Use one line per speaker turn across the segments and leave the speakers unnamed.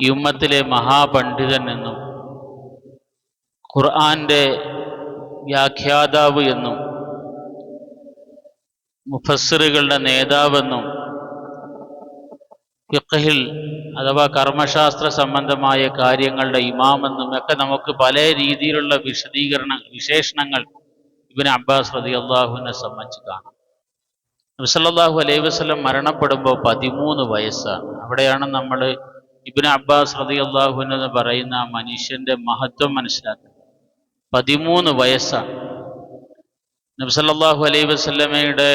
ഈ ഉമ്മത്തിലെ മഹാപണ്ഡിതൻ എന്നും ഖുർആന്റെ വ്യാഖ്യാതാവ് എന്നും മുഫസ്സിറുകളുടെ നേതാവെന്നും ഫിഖ്ഹിൽ അഥവാ കർമ്മശാസ്ത്ര സംബന്ധമായ കാര്യങ്ങളുടെ ഇമാമെന്നും ഒക്കെ നമുക്ക് പല രീതിയിലുള്ള വിശേഷണങ്ങൾ ഇബ്നു അബ്ബാസ് റളിയല്ലാഹുവിനെ സംബന്ധിച്ച് കാണാം. നബി സല്ലല്ലാഹു അലൈഹി വസല്ലം മരണപ്പെടുമ്പോൾ 13 വയസ്സാണ്. അവിടെയാണ് നമ്മൾ ഇബ്നു അബ്ബാസ് റളിയല്ലാഹു അൻഹു എന്ന് പറയുന്ന ആ മനുഷ്യന്റെ മഹത്വം മനസ്സിലാക്കുന്നത്. 13 വയസ്സാണ്. നബി സല്ലല്ലാഹു അലൈഹി വസല്ലമയുടെ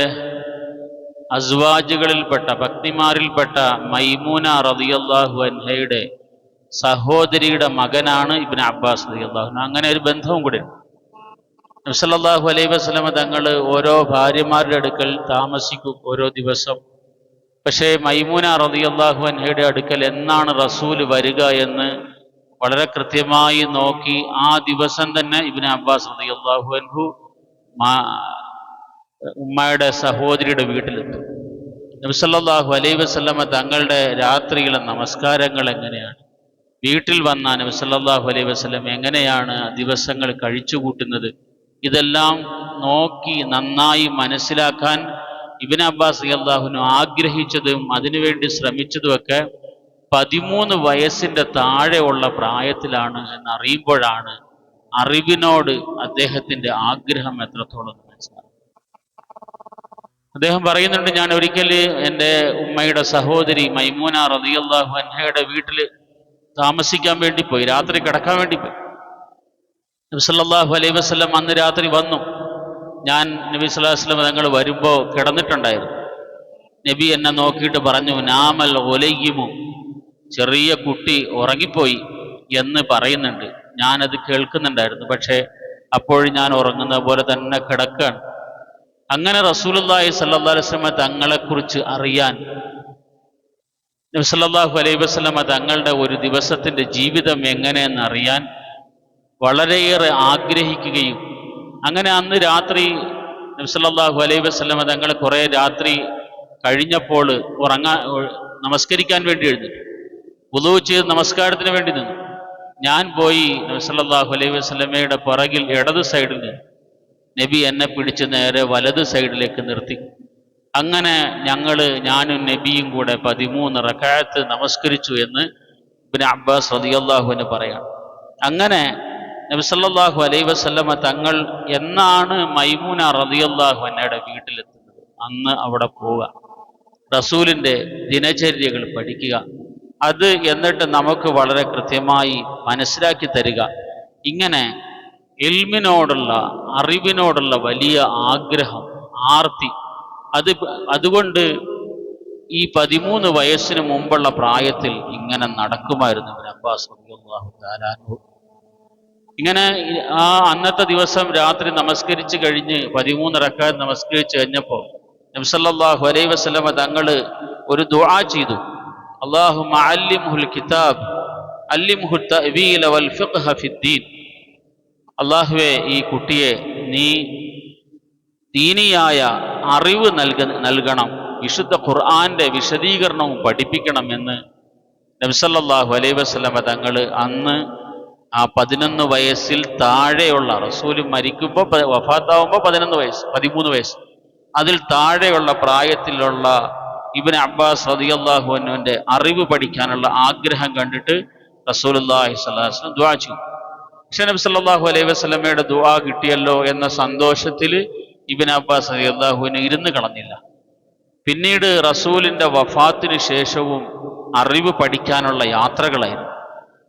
അസ്വാജുകളിൽപ്പെട്ട ഭക്തിമാരിൽപ്പെട്ട മൈമൂന റളിയല്ലാഹു അൻഹയുടെ സഹോദരിയുടെ മകനാണ് ഇബ്നു അബ്ബാസ് റളിയല്ലാഹു അൻഹു. അങ്ങനെ ഒരു ബന്ധവും കൂടെ. നബി സല്ലല്ലാഹു അലൈഹി വസല്ലമ തങ്ങൾ ഓരോ ഭാര്യമാരുടെ അടുക്കൽ താമസിക്കും ഓരോ ദിവസം. പക്ഷേ മൈമൂന റളിയല്ലാഹു അൻഹയുടെ അടുക്കൽ എന്നാണ് റസൂൽ വരിക എന്ന് വളരെ കൃത്യമായി നോക്കി ആ ദിവസം തന്നെ ഇബ്നു അബ്ബാസ് റളിയല്ലാഹു അൻഹു ഉമ്മയുടെ സഹോദരിയുടെ വീട്ടിലെത്തും. നബി സല്ലല്ലാഹു അലൈഹി വസല്ലമ തങ്ങളുടെ രാത്രിയിലെ നമസ്കാരങ്ങൾ എങ്ങനെയാണ്, വീട്ടിൽ വന്ന നബി സല്ലല്ലാഹു അലൈഹി വസല്ലം എങ്ങനെയാണ് ദിവസങ്ങൾ കഴിച്ചുകൂട്ടുന്നത്, ഇതെല്ലാം നോക്കി നന്നായി മനസ്സിലാക്കാൻ ഇബ്നു അബ്ബാസ് റളിയല്ലാഹു അൻഹു ആഗ്രഹിച്ചതും അതിനുവേണ്ടി ശ്രമിച്ചതുമൊക്കെ 13 വയസ്സിൻ്റെ താഴെയുള്ള പ്രായത്തിലാണ് എന്നറിയുമ്പോഴാണ് അറിവിനോട് അദ്ദേഹത്തിൻ്റെ ആഗ്രഹം എത്രത്തോളം മനസ്സിലാക്കും. അദ്ദേഹം പറയുന്നുണ്ട്, ഞാൻ ഒരിക്കൽ എൻ്റെ ഉമ്മയുടെ സഹോദരി മൈമൂന റളിയല്ലാഹു അൻഹയുടെ വീട്ടിൽ താമസിക്കാൻ വേണ്ടി പോയി, രാത്രി കിടക്കാൻ വേണ്ടി പോയി. നബി സല്ലല്ലാഹു അലൈഹി വസല്ലം അന്ന് രാത്രി വന്നു. ഞാൻ നബി സല്ലല്ലാഹു അലൈഹി വസല്ലം തങ്ങൾ വരുമ്പോൾ കിടന്നിട്ടുണ്ടായിരുന്നു. നബി എന്നെ നോക്കിയിട്ട് പറഞ്ഞു, നാമൽ ഉലയ്യിമു, ചെറിയ കുട്ടി ഉറങ്ങിപ്പോയി എന്ന് പറയുന്നുണ്ട്. ഞാനത് കേൾക്കുന്നുണ്ടായിരുന്നു, പക്ഷേ അപ്പോഴും ഞാൻ ഉറങ്ങുന്ന പോലെ തന്നെ കിടക്കുകയാണ്. അങ്ങനെ റസൂലുള്ളാഹി സ്വല്ലല്ലാഹു അലൈഹി വസല്ലം തങ്ങളെക്കുറിച്ച് അറിയാൻ നബി സല്ലല്ലാഹു അലൈഹി വസല്ലം തങ്ങളുടെ ഒരു ദിവസത്തിൻ്റെ ജീവിതം എങ്ങനെയെന്ന് അറിയാൻ വളരെയേറെ ആഗ്രഹിക്കുകയും അങ്ങനെ അന്ന് രാത്രി നബി സല്ലല്ലാഹു അലൈഹി വസല്ലം തങ്ങൾ കുറേ രാത്രി കഴിഞ്ഞപ്പോൾ നമസ്കരിക്കാൻ വേണ്ടി എഴുന്നേറ്റു. വുളൂ ചെയ്ത് നമസ്കാരത്തിന് വേണ്ടി നിന്നു. ഞാൻ പോയി നബി സല്ലല്ലാഹു അലൈഹി വസല്ലമയുടെ പുറകിൽ ഇടത് സൈഡിൽ നിന്നു. നബി എന്നെ പിടിച്ച് നേരെ വലത് സൈഡിലേക്ക് നിർത്തി. അങ്ങനെ ഞാനും നബിയും കൂടെ 13 റക്അത്ത് നമസ്കരിച്ചു എന്ന് ഇബ്നു അബ്ബാസ് റളിയല്ലാഹു അൻഹു പറയാണ്. അങ്ങനെ നബി സല്ലല്ലാഹു അലൈഹി വസല്ലമ തങ്ങൾ എന്നാണ് മൈമൂന റളിയല്ലാഹു അൻഹയുടെ വീട്ടിലെത്തുന്നത് അന്ന് അവിടെ പോവുക, റസൂലിൻ്റെ ദിനചര്യകൾ പഠിക്കുക, അത് എന്നിട്ട് നമുക്ക് വളരെ കൃത്യമായി മനസ്സിലാക്കി തരിക. ഇങ്ങനെ ഇൽമിനോടുള്ള അറിവിനോടുള്ള വലിയ ആഗ്രഹം, ആർത്തി, അതുകൊണ്ട് ഈ 13 വയസ്സിന് മുമ്പുള്ള പ്രായത്തിൽ ഇങ്ങനെ നടക്കുമായിരുന്നു ഇബ്നു അബ്ബാസ് റളിയല്ലാഹു തആല അൻഹു. ഇങ്ങനെ ആ അന്നത്തെ ദിവസം രാത്രി നമസ്കരിച്ച് കഴിഞ്ഞ് 13 റക്അത്ത് നമസ്കരിച്ച് കഴിഞ്ഞപ്പോൾ നബി സല്ലല്ലാഹു അലൈഹി വസല്ലമ തങ്ങൾ ഒരു ദുആ ചെയ്തു. അല്ലാഹുമ്മ അല്ലിംഹുൽ കിതാബ് അല്ലിംഹു തഅ്വീല വൽ ഫിഖ്ഹ ഫിദ്ദീൻ. അല്ലാഹുവേ, ഈ കുട്ടിയെ നീ ദീനിയായ അറിവ് നൽകണം, വിശുദ്ധ ഖുർആന്റെ വിശദീകരണവും പഠിപ്പിക്കണം എന്ന് നബി സല്ലല്ലാഹു അലൈഹി വസല്ലമ തങ്ങൾ അന്ന് ആ 11 വയസ്സിൽ താഴെയുള്ള റസൂൽ മരിക്കുമ്പോൾ വഫാത്താവുമ്പോൾ 13 വയസ്സ് അതിൽ താഴെയുള്ള പ്രായത്തിലുള്ള ഇബ്നു അബ്ബാസ് റളിയല്ലാഹു അൻഹുവിന്റെ അറിവ് പഠിക്കാനുള്ള ആഗ്രഹം കണ്ടിട്ട് റസൂലുള്ളാഹി സ്വല്ലല്ലാഹു അലൈഹി വസല്ലം ദുആ ചെയ്തു. പക്ഷേ നബി സല്ലല്ലാഹു അലൈഹി വസല്ലമയുടെ ദുആ കിട്ടിയല്ലോ എന്ന സന്തോഷത്തിൽ ഇബ്നു അബ്ബാസ് റളിയല്ലാഹു അൻഹു ഇരുന്ന് കളഞ്ഞില്ല. പിന്നീട് റസൂലിന്റെ വഫാത്തിന് ശേഷവും അറിവ് പഠിക്കാനുള്ള യാത്രകളായിരുന്നു.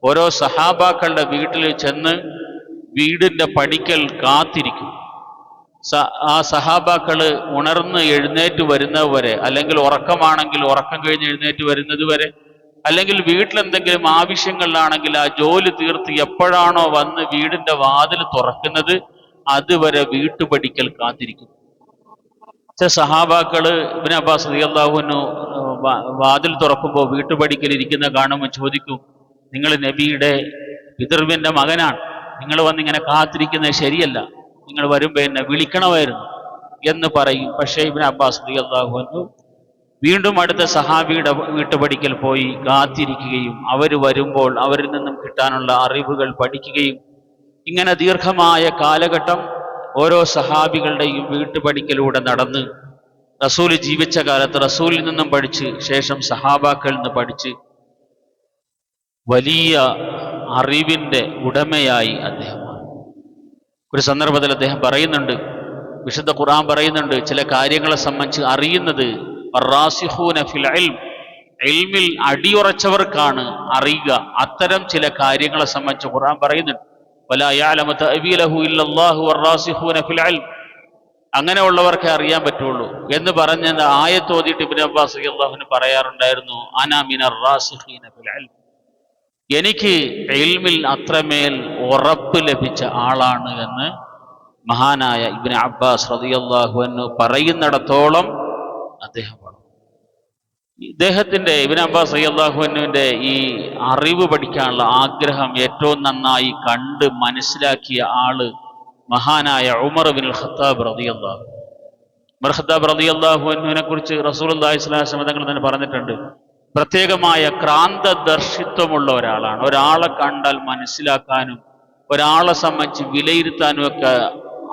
ഓരോ സഹാബാക്കളുടെ വീട്ടിൽ ചെന്ന് വീടിന്റെ പടിക്കൽ കാത്തിരിക്കും. ആ സഹാബാക്കള് ഉണർന്ന് എഴുന്നേറ്റ് വരുന്നവരെ, അല്ലെങ്കിൽ ഉറക്കമാണെങ്കിൽ ഉറക്കം കഴിഞ്ഞ് എഴുന്നേറ്റ് വരുന്നത് വരെ, അല്ലെങ്കിൽ വീട്ടിലെന്തെങ്കിലും ആവശ്യങ്ങളിലാണെങ്കിൽ ആ ജോലി തീർത്ത് എപ്പോഴാണോ വന്ന് വീടിന്റെ വാതിൽ തുറക്കുന്നത് അതുവരെ വീട്ടുപടിക്കൽ കാത്തിരിക്കും. ചില സഹാബാക്കള് ഇബ്നു അബ്ബാസ് റളിയല്ലാഹു അൻഹു വാതിൽ തുറക്കുമ്പോൾ വീട്ടുപടിക്കൽ ഇരിക്കുന്ന കാണുമ്പോൾ ചോദിക്കും, നിങ്ങൾ നബിയുടെ പിതൃവിന്റെ മകനാണ്, നിങ്ങൾ വന്നിങ്ങനെ കാത്തിരിക്കുന്നത് ശരിയല്ല, നിങ്ങൾ വരുമ്പോൾ എന്നെ വിളിക്കണമായിരുന്നു എന്ന് പറയും. പക്ഷേ ഇബ്നു അബ്ബാസ് റളിയല്ലാഹു അൻഹു വീണ്ടും അടുത്ത സഹാബിയുടെ വീട്ടുപടിക്കൽ പോയി കാത്തിരിക്കുകയും അവർ വരുമ്പോൾ അവരിൽ നിന്നും കിട്ടാനുള്ള അറിവുകൾ പഠിക്കുകയും, ഇങ്ങനെ ദീർഘമായ കാലഘട്ടം ഓരോ സഹാബികളുടെയും വീട്ടുപടിക്കലൂടെ നടന്ന് റസൂൽ ജീവിച്ച കാലത്ത് റസൂലിൽ നിന്നും പഠിച്ച്, ശേഷം സഹാബാക്കളിൽ നിന്ന് പഠിച്ച് വലിയ അറിവിൻ്റെ ഉടമയായി അദ്ദേഹം. ഒരു സന്ദർഭത്തിൽ അദ്ദേഹം പറയുന്നുണ്ട്, വിശുദ്ധ ഖുർആൻ പറയുന്നുണ്ട്, ചില കാര്യങ്ങളെ സംബന്ധിച്ച് അറിയുന്നത് അറാസിഖൂന ഫിൽ ഇൽം, ഇൽമിൽ അടിയുറച്ചവർക്കാണ് അറിയുക. അത്തരം ചില കാര്യങ്ങളെ സംബന്ധിച്ച് ഖുർആൻ പറയുന്നുണ്ട്, വലാ യഅലമു തഅവീലഹു ഇല്ലല്ലാഹു വറാസിഖൂന ഫിൽ ഇൽം, അങ്ങനെയുള്ളവർക്കേ അറിയാൻ പറ്റുള്ളൂ എന്ന് പറഞ്ഞ ആയത്ത് ഓതിയിട്ട് ഇബ്നു അബ്ബാസ് റളിയല്ലാഹു അൻഹു പറയാറുണ്ടായിരുന്നു, അന മിനർ റാസിഖീന ഫിൽ ഇൽം, എനിക്ക് ഇൽമിൽ അത്രമേൽ ഉറപ്പ് ലഭിച്ച ആളാണ് എന്ന് മഹാനായ ഇബ്നു അബ്ബാസ് റളിയല്ലാഹു അൻഹു പറയുന്നിടത്തോളം അദ്ദേഹം പറഞ്ഞു. ഇബ്നു അബ്ബാസ് റളിയല്ലാഹു അൻഹുവിന്റെ ഈ അറിവ് പഠിക്കാനുള്ള ആഗ്രഹം ഏറ്റവും നന്നായി കണ്ട് മനസ്സിലാക്കിയ ആള് മഹാനായ ഉമർ ഇബ്നുൽ ഖത്താബ് റളിയല്ലാഹു. ഉമർ ഖത്താബ് റളിയല്ലാഹു അൻഹുവിനെ കുറിച്ച് റസൂലുള്ളാഹി സ്വല്ലല്ലാഹു അലൈഹി വസല്ലം തങ്ങൾ തന്നെ പറഞ്ഞിട്ടുണ്ട്, പ്രത്യേകമായ ക്രാന്തദർശിത്വമുള്ള ഒരാളാണ്. ഒരാളെ കണ്ടാൽ മനസ്സിലാക്കാനും ഒരാളെ സംബന്ധിച്ച് വിലയിരുത്താനും ഒക്കെ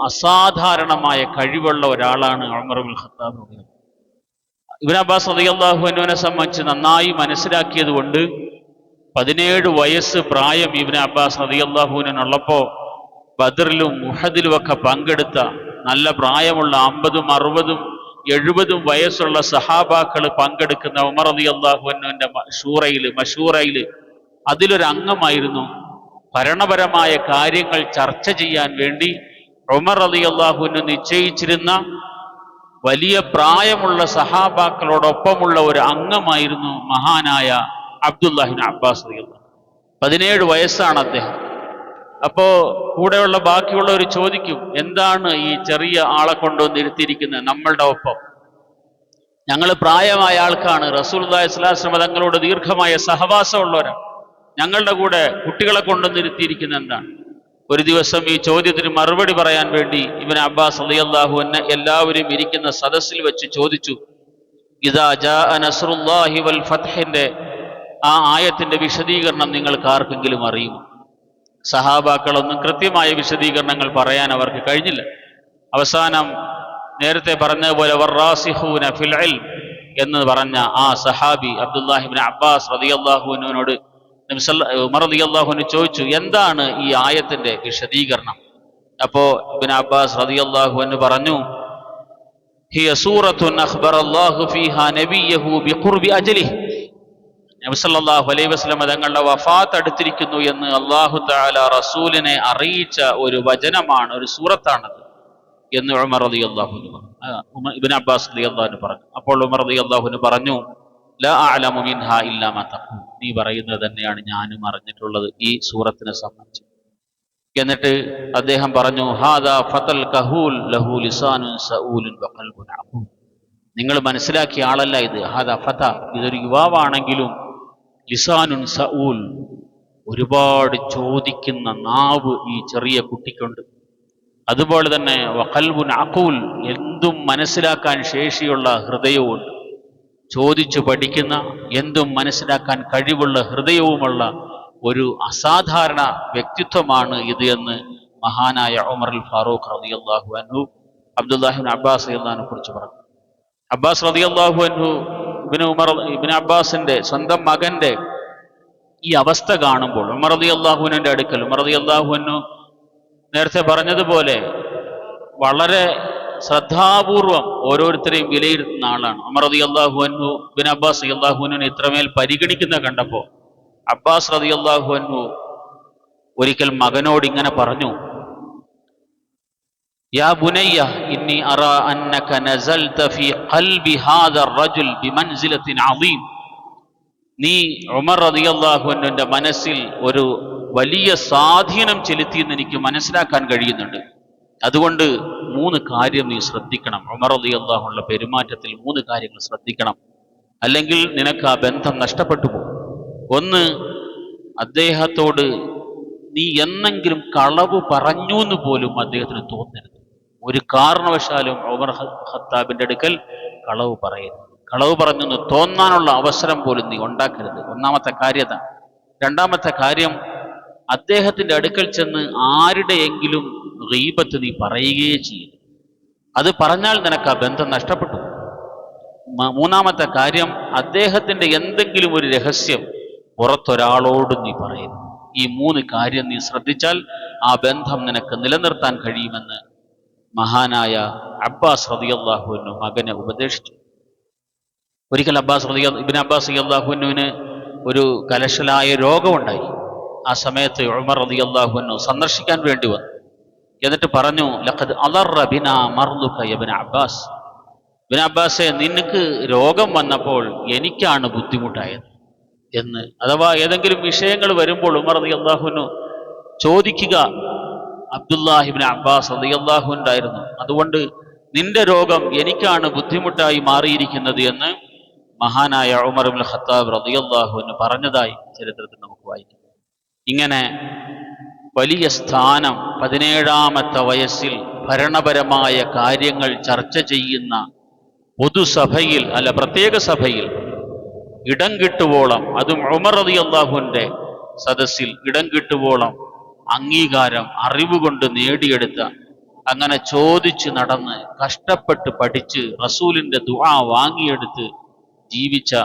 അസാധാരണമായ കഴിവുള്ള ഒരാളാണ് ഉമർ ഇബ്നുൽ ഖത്താബ് റളിയല്ലാഹു. ഇബ്നു അബ്ബാസ് റളിയല്ലാഹു അൻഹുവിനെ സംബന്ധിച്ച് നന്നായി മനസ്സിലാക്കിയത് കൊണ്ട് 17 വയസ്സ് പ്രായം ഇബ്നു അബ്ബാസ് റളിയല്ലാഹു അൻഹുവിനുള്ളപ്പോൾ ബദറിലും ഉഹദിലും ഒക്കെ പങ്കെടുത്ത നല്ല പ്രായമുള്ള 50ഉം 60ഉം 70ഉം വയസ്സുള്ള സഹാബാക്കൾ പങ്കെടുക്കുന്ന ഉമർ റളിയല്ലാഹു അൻഹുവിന്റെ മശൂറയിൽ അതിലൊരു അംഗമായിരുന്നു. ഭരണപരമായ കാര്യങ്ങൾ ചർച്ച ചെയ്യാൻ വേണ്ടി ഉമർ റളിയല്ലാഹു അൻഹു നിശ്ചയിച്ചിരുന്ന വലിയ പ്രായമുള്ള സഹാബാക്കളോടൊപ്പമുള്ള ഒരു അംഗമായിരുന്നു മഹാനായ അബ്ദുല്ലാഹി ഇബ്നു അബ്ബാസ് റളിയല്ലാഹു. 17 വയസ്സാണ് അദ്ദേഹം. അപ്പോ കൂടെയുള്ള ബാക്കിയുള്ളവർ ചോദിക്കും, എന്താണ് ഈ ചെറിയ ആളെ കൊണ്ടുവന്ന് ഇരുത്തിയിരിക്കുന്നത് നമ്മളുടെ ഒപ്പം? ഞങ്ങൾ പ്രായമായ ആൾക്കാണ്, റസൂലുള്ളാഹി സ്വല്ലല്ലാഹു അലൈഹി വസല്ലം തങ്ങളോട് ദീർഘമായ സഹവാസമുള്ളവരാണ്, ഞങ്ങളുടെ കൂടെ കുട്ടികളെ കൊണ്ടുവന്ന് ഇരുത്തിയിരിക്കുന്നത് എന്താണ്? ഒരു ദിവസം ഈ ചോദ്യത്തിന് മറുപടി പറയാൻ വേണ്ടി ഇബ്നു അബ്ബാസ് റളിയല്ലാഹു അൻഹു എല്ലാവരും ഇരിക്കുന്ന സദസ്സിൽ വെച്ച് ചോദിച്ചു, ഇദാ ജാഅ നസ്റുല്ലാഹി വൽ ഫത്ഹിന്റെ ആ ആയത്തിന്റെ വിശദീകരണം നിങ്ങൾക്ക് ആർക്കെങ്കിലും അറിയുമോ? സഹാബാക്കളൊന്നും കൃത്യമായ വിശദീകരണങ്ങൾ പറയാൻ അവർക്ക് കഴിഞ്ഞില്ല. അവസാനം നേരത്തെ പറഞ്ഞതുപോലെ വറാസിഖൂന ഫിൽ ഇൽം എന്ന് പറഞ്ഞ ആ സഹാബി അബ്ദുല്ലാഹി ഇബ്നു അബ്ബാസ് റളിയല്ലാഹു അൻഹുവിനോട് ഉമർ റളിയല്ലാഹു അൻഹു ചോദിച്ചു, എന്താണ് ഈ ആയത്തിന്റെ വിശദീകരണം? അപ്പോ ഇബ്നു അബ്ബാസ് റളിയല്ലാഹു അൻഹു പറഞ്ഞു, ഹിയ സൂറത്തുൻ അഖ്ബറല്ലാഹു ഫീഹാ നബിയഹു ബിഖുർബി അജ്ലിഹി, നബി സല്ലല്ലാഹു അലൈഹി വസല്ലം തങ്ങളുടെ വഫാത്ത് അടുത്തിരിക്കുന്നു എന്ന് അല്ലാഹു തആല റസൂലിനെ അറിയിച്ച ഒരു വചനമാണ്, ഒരു സൂറത്താണത് എന്ന് ഉമർ റളിയല്ലാഹു അൻഹു ഇബ്നു അബ്ബാസ് റളിയല്ലാഹു അൻഹു പറഞ്ഞു. അപ്പോൾ ഉമർ റളിയല്ലാഹു അൻഹു പറഞ്ഞു, ലാ അഅലമു മിൻഹാ ഇല്ലാ മാ തഖൂൽ, നീ പറയുന്നത് തന്നെയാണ് ഞാനും അറിഞ്ഞിട്ടുള്ളത് ഈ സൂറത്തിനെ സംബന്ധിച്ച്. എന്നിട്ട് അദ്ദേഹം പറഞ്ഞു, ഹാദാ ഫതൽ കഹൂൽ ലഹു ലിസാനുൻ സഊലുൻ വഖൽബുൻ അഖൂൽ, നിങ്ങൾ മനസ്സിലാക്കിയ ആളല്ല ഇത്. ഹാദാ ഫത, ഇതൊരു യുവാവാണെങ്കിലും ലിസാനുൻ സഊൽ, ഒരുപാട് ചോദിക്കുന്ന നാവ് ഈ ചെറിയ കുട്ടിക്കുണ്ട്. അതുപോലെ തന്നെ വഖൽബുൻ അഖൂൽ, എന്തും മനസ്സിലാക്കാൻ ശേഷിയുള്ള ഹൃദയവുമുണ്ട്. ചോദിച്ചു പഠിക്കുന്ന, എന്തും മനസ്സിലാക്കാൻ കഴിവുള്ള ഹൃദയവുമുള്ള ഒരു അസാധാരണ വ്യക്തിത്വമാണ് ഇത് എന്ന് മഹാനായ ഉമർ അൽ ഫാറൂഖ് റളിയല്ലാഹു അൻഹു അബ്ദുല്ലാഹി ഇബ്നു അബ്ബാസ് റളിയല്ലാഹു അൻഹു കുറിച്ച് പറഞ്ഞു. അബ്ബാസ് റളിയല്ലാഹു അൻഹു ഇബ്നു അബ്ബാസിന്റെ സ്വന്തം മകന്റെ ഈ അവസ്ഥ കാണുമ്പോൾ ഉമർ റളിയല്ലാഹു അൻഹുവിന്റെ അടുക്കൽ, ഉമർ റളിയല്ലാഹു അൻഹു നേരത്തെ പറഞ്ഞതുപോലെ വളരെ ശ്രദ്ധാപൂർവം ഓരോരുത്തരെയും വിലയിരുത്തുന്ന ആളാണ്. ഉമർ റളിയല്ലാഹു അൻഹു ഇബ്നു അബ്ബാസ് റളിയല്ലാഹു അൻഹുവിനെ ഇത്രമേൽ പരിഗണിക്കുന്ന കണ്ടപ്പോൾ അബ്ബാസ് റളിയല്ലാഹു അൻഹു ഒരിക്കൽ മകനോട് ഇങ്ങനെ പറഞ്ഞു, യാ ബുനയ്യ ഇന്നി അറാ അന്നക നസൽത ഫീ ഖൽബി ഹാദാ റജുൽ ബിമൻസിലത്തിൻ അളീം, നീ ഉമർ റളിയല്ലാഹു അൻഹുവിന്റെ മനസ്സിൽ ഒരു വലിയ സ്വാധീനം ചെലുത്തിയെന്ന് എനിക്ക് മനസ്സിലാക്കാൻ കഴിയുന്നുണ്ട്. അതുകൊണ്ട് 3 കാര്യം നീ ശ്രദ്ധിക്കണം. ഉമർ റളിയല്ലാഹു അൻഹുവിന്റെ പെരുമാറ്റത്തിൽ 3 കാര്യങ്ങൾ ശ്രദ്ധിക്കണം, അല്ലെങ്കിൽ നിനക്ക് ആ ബന്ധം നഷ്ടപ്പെട്ടു പോകും. ഒന്ന്, അദ്ദേഹത്തോട് നീ എന്നെങ്കിലും കളവ് പറഞ്ഞു എന്ന് പോലും അദ്ദേഹത്തിന് തോന്നരുത്. ഒരു കാരണവശാലും ഉമർ ഖത്താബിന്റെ അടുക്കൽ കളവ് പറയരുത്. കളവ് പറഞ്ഞെന്ന് തോന്നാനുള്ള അവസരം പോലും നീ ഉണ്ടാക്കരുത്. ഒന്നാമത്തെ കാര്യത. രണ്ടാമത്തെ കാര്യം, അദ്ദേഹത്തിന്റെ അടുക്കൽ ചെന്ന് ആരുടെയെങ്കിലും ഗീബത്ത് നീ പറയുകയേ ചെയ്യും. അത് പറഞ്ഞാൽ നിനക്ക് ആ ബന്ധം നഷ്ടപ്പെട്ടു. മൂന്നാമത്തെ കാര്യം, അദ്ദേഹത്തിന്റെ എന്തെങ്കിലും ഒരു രഹസ്യം പുറത്തൊരാളോടും നീ പറയരുത്. ഈ 3 കാര്യം നീ ശ്രദ്ധിച്ചാൽ ആ ബന്ധം നിനക്ക് നിലനിർത്താൻ കഴിയുമെന്ന് മഹാനായ അബ്ബാസ് റളിയല്ലാഹു അൻഹു മകനെ ഉപദേശിച്ചു. ഒരിക്കൽ ഇബ്നു അബ്ബാസ് റളിയല്ലാഹു അൻഹുവിന് ഒരു കലശലായ രോഗമുണ്ടായി. ആ സമയത്ത് ഉമർ റളിയല്ലാഹു അൻഹു സന്ദർശിക്കാൻ വേണ്ടി വന്നു. എന്നിട്ട് പറഞ്ഞു, ലഖദ് അളറ ബിനാ മർദുക യ ഇബ്നു അബ്ബാസ്. ഇബ്നു അബ്ബാസെ, നിനക്ക് രോഗം വന്നപ്പോൾ എനിക്കാണ് ബുദ്ധിമുട്ടായത് എന്ന്. അഥവാ ഏതെങ്കിലും വിഷയങ്ങൾ വരുമ്പോൾ ഉമർ റളിയല്ലാഹു അൻഹു ചോദിക്കുക അബ്ദുല്ലാഹി ഇബ്നു അബ്ബാസ് റളിയല്ലാഹു അൻഹു, അതുകൊണ്ട് നിന്റെ രോഗം എനിക്കാണ് ബുദ്ധിമുട്ടായി മാറിയിരിക്കുന്നത് എന്ന് മഹാനായ ഉമർ ഇബ്നുൽ ഖത്താബ് റളിയല്ലാഹു അൻഹു പറഞ്ഞതായി ചരിത്രത്തിൽ നമുക്ക് വായിക്കാം. ഇങ്ങനെ വലിയ സ്ഥാനം 17ാമത്തെ വയസ്സിൽ ഭരണപരമായ കാര്യങ്ങൾ ചർച്ച ചെയ്യുന്ന പൊതുസഭയിൽ, അല്ല പ്രത്യേക സഭയിൽ ഇടം കിട്ടുവോളം, അതും ഉമർ റളിയല്ലാഹുവിന്റെ സദസ്സിൽ ഇടം കിട്ടുവോളം അംഗീകാരം അറിവുകൊണ്ട് നേടിയെടുത്ത, അങ്ങനെ ചോദിച്ച് നടന്ന് കഷ്ടപ്പെട്ട് പഠിച്ച് റസൂലിന്റെ ദുആ വാങ്ങിയെടുത്ത് ജീവിച്ച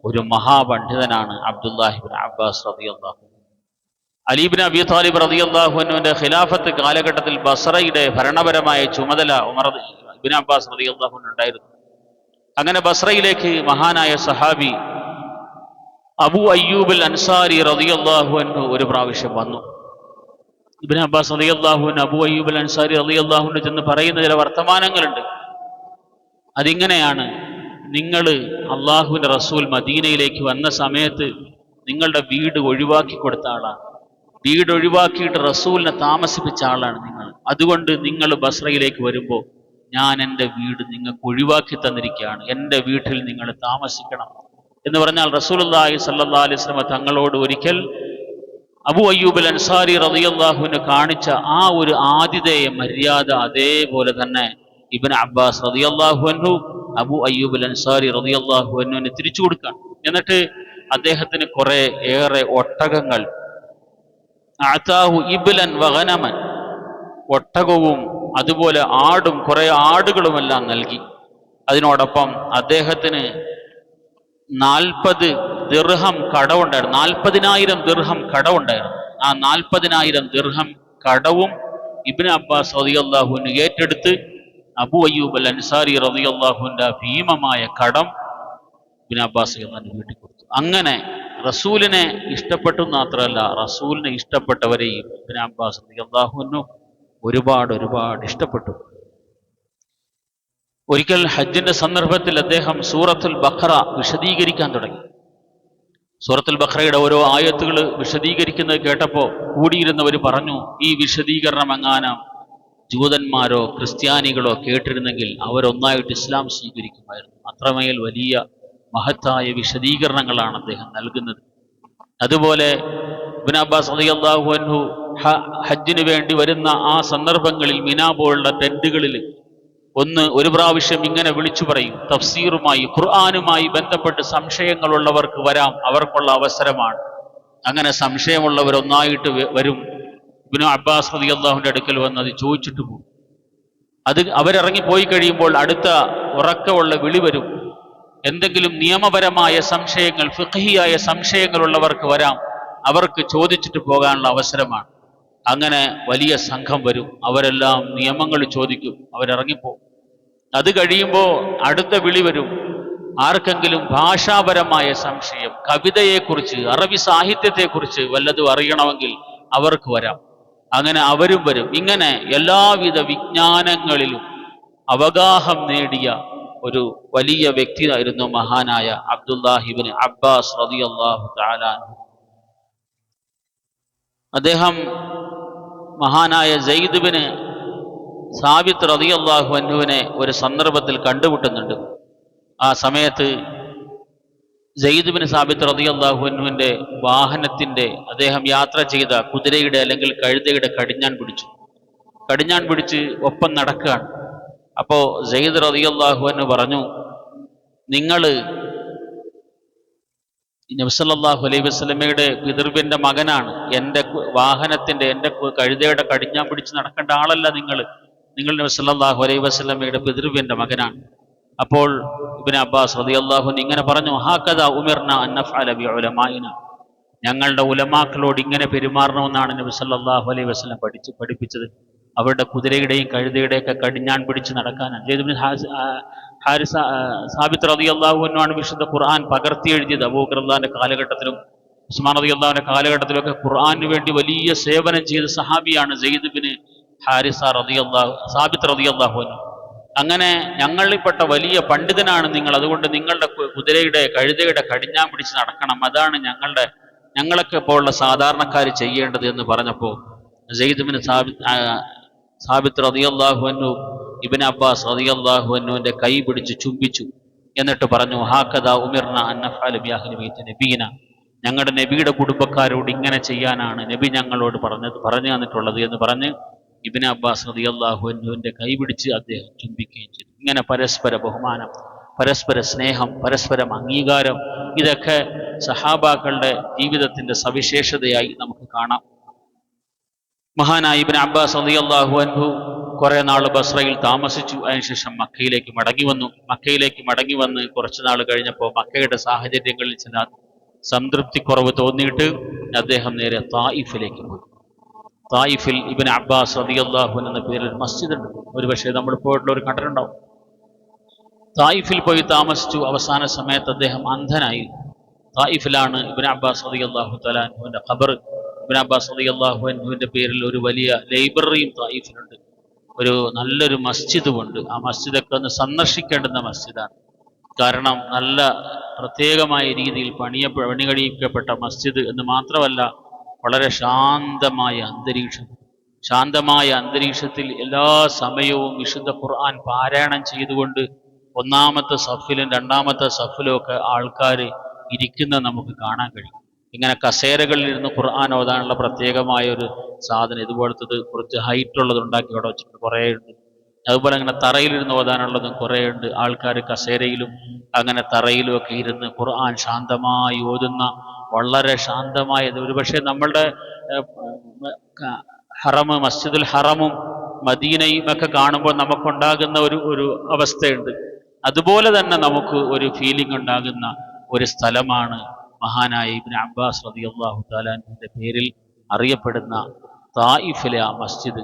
ഒരു മഹാപണ്ഡിതനാണ് അബ്ദുല്ലാഹി ഇബ്നു അബ്ബാസ് റളിയല്ലാഹു അൻഹു. അലി ഇബ്നു അബീ ത്വാലിബ് റളിയല്ലാഹു അൻഹുവിന്റെ ഖിലാഫത്ത് കാലഘട്ടത്തിൽ ബസ്രയുടെ ഭരണപരമായ ചുമതല ഉമർ ഇബ്നു അബ്ബാസ് റളിയല്ലാഹു അൻഹു ഉണ്ടായിരുന്നു. അങ്ങനെ ബസ്രയിലേക്ക് മഹാനായ സഹാബി അബൂ അയ്യൂബ് അൽ അൻസാരി റളിയല്ലാഹു അൻഹു ഒരു പ്രാവശ്യം വന്നു. ഇബ്നു അബ്ബാസ് റളിയല്ലാഹു അൻഹു അബൂ അയ്യൂബ് അൽ അൻസാരി റളിയല്ലാഹു അൻഹു ചെന്ന് പറയുന്ന ചില വർത്തമാനങ്ങളുണ്ട്. അതിങ്ങനെയാണ്: നിങ്ങൾ അള്ളാഹുവിന്റെ റസൂൽ മദീനയിലേക്ക് വന്ന സമയത്ത് നിങ്ങളുടെ വീട് ഒഴിവാക്കി കൊടുത്ത ആളാണ്. വീട് ഒഴിവാക്കിയിട്ട് റസൂലിനെ താമസിപ്പിച്ച ആളാണ് നിങ്ങൾ. അതുകൊണ്ട് നിങ്ങൾ ബസ്രയിലേക്ക് വരുമ്പോൾ ഞാൻ എൻ്റെ വീട് നിങ്ങൾക്ക് ഒഴിവാക്കി തന്നിരിക്കുകയാണ്. എൻ്റെ വീട്ടിൽ നിങ്ങൾ താമസിക്കണം എന്ന് പറഞ്ഞാൽ റസൂലുള്ളാഹി സ്വല്ലല്ലാഹു അലൈഹി വസല്ലം തങ്ങളോട് ഒരിക്കൽ അബൂ അയ്യൂബ് അൽ അൻസാരി റളിയല്ലാഹു അൻഹു കാണിച്ച ആ ഒരു ആതിഥേയ മര്യാദ അതേപോലെ തന്നെ ഇബ്നു അബ്ബാസ് റളിയല്ലാഹു അൻഹു അബൂ അയ്യൂബ് അൽ അൻസാരി റളിയല്ലാഹു അൻഹുവിന് തിരിച്ചു കൊടുക്കാൻ. എന്നിട്ട് അദ്ദേഹത്തിന് ഏറെ ഒട്ടകങ്ങൾ, അഅതാഹു ഇബ്ലൻ വഗനമൻ, ഒട്ടകവും അതുപോലെ ആടും കുറെ ആടുകളുമെല്ലാം നൽകി. അതിനോടൊപ്പം അദ്ദേഹത്തിന് 40 ദിർഹം കടവുണ്ടായിരുന്നു. 40,000 ദിർഹം കടവുണ്ടായിരുന്നു. ആ 40,000 ദിർഹം കടവും ഇബ്നു അബ്ബാസ് റളിയല്ലാഹു അൻഹു ഏറ്റെടുത്ത് അബൂ അയ്യൂബ് അൽ അൻസാരി റളിയല്ലാഹു അൻഹു ഭീമമായ കടം ഇബ്നു അബ്ബാസ് റളിയല്ലാഹു വീട്ടിൽ കൊടുത്തു. അങ്ങനെ റസൂലിനെ ഇഷ്ടപ്പെട്ടു മാത്രമല്ല, റസൂലിനെ ഇഷ്ടപ്പെട്ടവരെയും ഇബ്നു അബ്ബാസ് റളിയല്ലാഹു അൻഹു ഒരുപാട് ഇഷ്ടപ്പെട്ടു. ഒരിക്കൽ ഹജ്ജിന്റെ സന്ദർഭത്തിൽ അദ്ദേഹം സൂറത്തുൽ ബഖറ വിശദീകരിക്കാൻ തുടങ്ങി. സൂറത്തുൽ ബഖറയുടെ ഓരോ ആയത്തുകൾ വിശദീകരിക്കുന്നത് കേട്ടപ്പോൾ കൂടിയിരുന്നവർ പറഞ്ഞു, ഈ വിശദീകരണം എങ്ങാനും ജൂതന്മാരോ ക്രിസ്ത്യാനികളോ കേട്ടിരുന്നെങ്കിൽ അവരൊന്നായിട്ട് ഇസ്ലാം സ്വീകരിക്കുമായിരുന്നു. അത്രമേൽ വലിയ മഹത്തായ വിശദീകരണങ്ങളാണ് അദ്ദേഹം നൽകുന്നത്. അതുപോലെ ഇബ്നു അബ്ബാസ് റളിയല്ലാഹു അൻഹു ഹജ്ജിന് വേണ്ടി വരുന്ന ആ സന്ദർഭങ്ങളിൽ മിനാ പോലുള്ള ടെന്റുകളിൽ ഒരു പ്രാവശ്യം ഇങ്ങനെ വിളിച്ചു പറയും, തഫ്സീറുമായി ഖുർആനുമായി ബന്ധപ്പെട്ട് സംശയങ്ങളുള്ളവർക്ക് വരാം, അവർക്കുള്ള അവസരമാണ്. അങ്ങനെ സംശയമുള്ളവർ ഒന്നായിട്ട് വരും. ഇബ്നു അബ്ബാസ് റളിയല്ലാഹുവിന്റെ അടുക്കൽ വന്ന് അത് ചോദിച്ചിട്ട് പോകും. അവരിറങ്ങിപ്പോയി കഴിയുമ്പോൾ അടുത്ത ഉറക്കമുള്ള വിളി വരും. എന്തെങ്കിലും നിയമപരമായ സംശയങ്ങൾ, ഫിഖ്ഹിയായ സംശയങ്ങളുള്ളവർക്ക് വരാം, അവർക്ക് ചോദിച്ചിട്ട് പോകാനുള്ള അവസരമാണ്. അങ്ങനെ വലിയ സംഘം വരും. അവരെല്ലാം നിയമങ്ങൾ ചോദിക്കും, അവരിറങ്ങിപ്പോകും. അത് കഴിയുമ്പോൾ അടുത്ത വിളി വരും. ആർക്കെങ്കിലും ഭാഷാപരമായ സംശയം, കവിതയെക്കുറിച്ച്, അറബി സാഹിത്യത്തെക്കുറിച്ച് വല്ലതും അറിയണമെങ്കിൽ അവർക്ക് വരാം. അങ്ങനെ അവരും വരും. ഇങ്ങനെ എല്ലാവിധ വിജ്ഞാനങ്ങളിലും അവഗാഹം നേടിയ ഒരു വലിയ വ്യക്തിയായിരുന്നു മഹാനായ അബ്ദുല്ലാഹി ഇബ്നു അബ്ബാസ് റളിയല്ലാഹു തആല അൻഹു. അദ്ദേഹം മഹാനായ സയ്യിദ് ഇബ്നു സാബിത്ത് റളിയല്ലാഹു അൻഹുവിനെ ഒരു സന്ദർഭത്തിൽ കണ്ടുമുട്ടുന്നുണ്ട്. ആ സമയത്ത് സയ്യിദ് ഇബ്നു സാബിത്ത് റളിയല്ലാഹു അൻഹുവിന്റെ വാഹനത്തിന്റെ, അദ്ദേഹം യാത്ര ചെയ്ത കുതിരയുടെ അല്ലെങ്കിൽ കഴുതയുടെ കടിഞ്ഞാൺ പിടിച്ച് ഒപ്പം നടക്കുകയാണ്. അപ്പോൾ സയ്യിദ് റളിയല്ലാഹു അൻഹു പറഞ്ഞു, നിങ്ങൾ നബി സല്ലല്ലാഹു അലൈഹി വസല്ലമയുടെ പിതൃവിന്റെ മകനാണ്, എൻ്റെ വാഹനത്തിന്റെ, എൻ്റെ കഴുതയുടെ കടിഞ്ഞാൻ പിടിച്ച് നടക്കേണ്ട ആളല്ല നിങ്ങൾ നബി സല്ലല്ലാഹു അലൈഹി വസല്ലമയുടെ പിതൃവിന്റെ മകനാണ്. അപ്പോൾ ഇബ്നു അബ്ബാസ് റളിയല്ലാഹു അൻഹു ഇങ്ങനെ പറഞ്ഞു, ഹാകദാ ഉമിർന അൻ നഫ്അല ബി ഉലമാഇന, ഞങ്ങളുടെ ഉലമാക്കളോട് ഇങ്ങനെ പെരുമാറണമെന്നാണ് നബി സല്ലല്ലാഹു അലൈഹി വസല്ലം പഠിപ്പിച്ചത്. അവരുടെ കുതിരയുടെയും കഴുതയുടെയും ഒക്കെ കടിഞ്ഞാൻ പിടിച്ച് നടക്കാനാണ്. സാബിത്ത് റളിയല്ലാഹു അൻഹു ആണ് വിശുദ്ധ ഖുർആൻ പകർത്തി എഴുതിയത്. അബൂബക്കർ റളിയല്ലാഹുവിന്റെ കാലഘട്ടത്തിലും ഉസ്മാൻ റളിയല്ലാഹുവിന്റെ കാലഘട്ടത്തിലൊക്കെ ഖുർആനു വേണ്ടി വലിയ സേവനം ചെയ്ത സഹാബിയാണ് സാബിത്ത് റളിയല്ലാഹു അൻഹു. അങ്ങനെ ഞങ്ങളിൽപ്പെട്ട വലിയ പണ്ഡിതനാണ് നിങ്ങൾ, അതുകൊണ്ട് നിങ്ങളുടെ കുതിരയുടെ കഴുതയുടെ കടിഞ്ഞാൻ പിടിച്ച് നടക്കണം, അതാണ് ഞങ്ങളൊക്കെ പോലുള്ള സാധാരണക്കാർ ചെയ്യേണ്ടത് എന്ന് പറഞ്ഞപ്പോൾ സാബിത്ത് റളിയല്ലാഹു അൻഹു ഇബ്നു അബ്ബാസ് റളിയല്ലാഹു അൻഹുവിന്റെ കൈ പിടിച്ച് ചുംബിച്ചു. എന്നിട്ട് പറഞ്ഞു, ഹാകദാ ഉമിർന അൻ നഫ്അല ബി അഹ്ലി ബൈത്തി നബീന, ഞങ്ങളുടെ നബിയുടെ കുടുംബക്കാരോട് ഇങ്ങനെ ചെയ്യാനാണ് നബി ഞങ്ങളോട് പറഞ്ഞു തന്നിട്ടുള്ളത് എന്ന് പറഞ്ഞ് ഇബ്നു അബ്ബാസ് റളിയല്ലാഹു അൻഹുവിന്റെ കൈ പിടിച്ച് അദ്ദേഹം ചുംബിക്കുകയും ചെയ്തു. ഇങ്ങനെ പരസ്പര ബഹുമാനം, പരസ്പര സ്നേഹം, പരസ്പരം അംഗീകാരം, ഇതൊക്കെ സഹാബാക്കളുടെ ജീവിതത്തിന്റെ സവിശേഷതയായി നമുക്ക് കാണാം. മഹാനായ ഇബ്നു അബ്ബാസ് റളിയല്ലാഹു അൻഹു കുറെ നാൾ ബസ്രയിൽ താമസിച്ചു. അതിനുശേഷം മക്കയിലേക്ക് മടങ്ങി വന്ന് കുറച്ചു നാൾ കഴിഞ്ഞപ്പോൾ മക്കയുടെ സാഹചര്യങ്ങളിൽ ചില സംതൃപ്തിക്കുറവ് തോന്നിയിട്ട് അദ്ദേഹം നേരെ തായിഫിലേക്ക് പോയി. തായിഫിൽ ഇബ്നു അബ്ബാസ് റളിയല്ലാഹു അൻഹു എന്ന പേരിൽ ഒരു മസ്ജിദ് ഉണ്ട്. ഒരുപക്ഷെ നമ്മൾ പോയിട്ടുള്ള ഒരു കണ്ടിട്ടുണ്ടാവും. തായിഫിൽ പോയി താമസിച്ചു. അവസാന സമയത്ത് അദ്ദേഹം അന്ധനായി. തായിഫിലാണ് ഇബ്നു അബ്ബാസ് റളിയല്ലാഹു തആല അൻഹുവിന്റെ ഖബർ. ഇബ്നു അബ്ബാസ് റളിയല്ലാഹു അൻഹുവിന്റെ പേരിൽ ഒരു വലിയ ലൈബ്രറിയും തായിഫിലുണ്ട്. ഒരു നല്ലൊരു മസ്ജിദുമുണ്ട്. ആ മസ്ജിദൊക്കെ ഒന്ന് സന്ദർശിക്കേണ്ടുന്ന മസ്ജിദാണ്. കാരണം നല്ല പ്രത്യേകമായ രീതിയിൽ പണികഴിക്കപ്പെട്ട മസ്ജിദ് എന്ന് മാത്രമല്ല, വളരെ ശാന്തമായ അന്തരീക്ഷത്തിൽ എല്ലാ സമയവും വിശുദ്ധ ഖുർആൻ പാരായണം ചെയ്തുകൊണ്ട് ഒന്നാമത്തെ സഫിലും രണ്ടാമത്തെ സഫിലും ഒക്കെ ആൾക്കാർ ഇരിക്കുന്നത് നമുക്ക് കാണാൻ കഴിയും. ഇങ്ങനെ കസേരകളിൽ ഇരുന്ന് ഖുർആൻ ഓതാനുള്ള പ്രത്യേകമായ ഒരു സാധനം, ഇതുപോലത്തത് കുറച്ച് ഹൈറ്റ് ഉള്ളത് ഉണ്ടാക്കി അവിടെ വെച്ചിട്ട് കുറേ ഉണ്ട്. അതുപോലെ അങ്ങനെ തറയിലിരുന്ന് ഓതാനുള്ളതും കുറേ ഉണ്ട്. ആൾക്കാർ കസേരയിലും അങ്ങനെ തറയിലും ഒക്കെ ഇരുന്ന് ഖുർആൻ ശാന്തമായി ഓതുന്ന, വളരെ ശാന്തമായത്. ഒരുപക്ഷെ നമ്മളുടെ മസ്ജിദുൽ ഹറമും മദീനയും ഒക്കെ കാണുമ്പോൾ നമുക്കുണ്ടാകുന്ന ഒരു അവസ്ഥയുണ്ട്. അതുപോലെ തന്നെ നമുക്ക് ഒരു ഫീലിംഗ് ഉണ്ടാകുന്ന ഒരു സ്ഥലമാണ് മഹാനായ ഇബ്നു അബ്ബാസ് റളിയല്ലാഹു തആല അൻഹുവിന്റെ പേരിൽ അറിയപ്പെടുന്ന തായിഫിലെ ആ മസ്ജിദ്.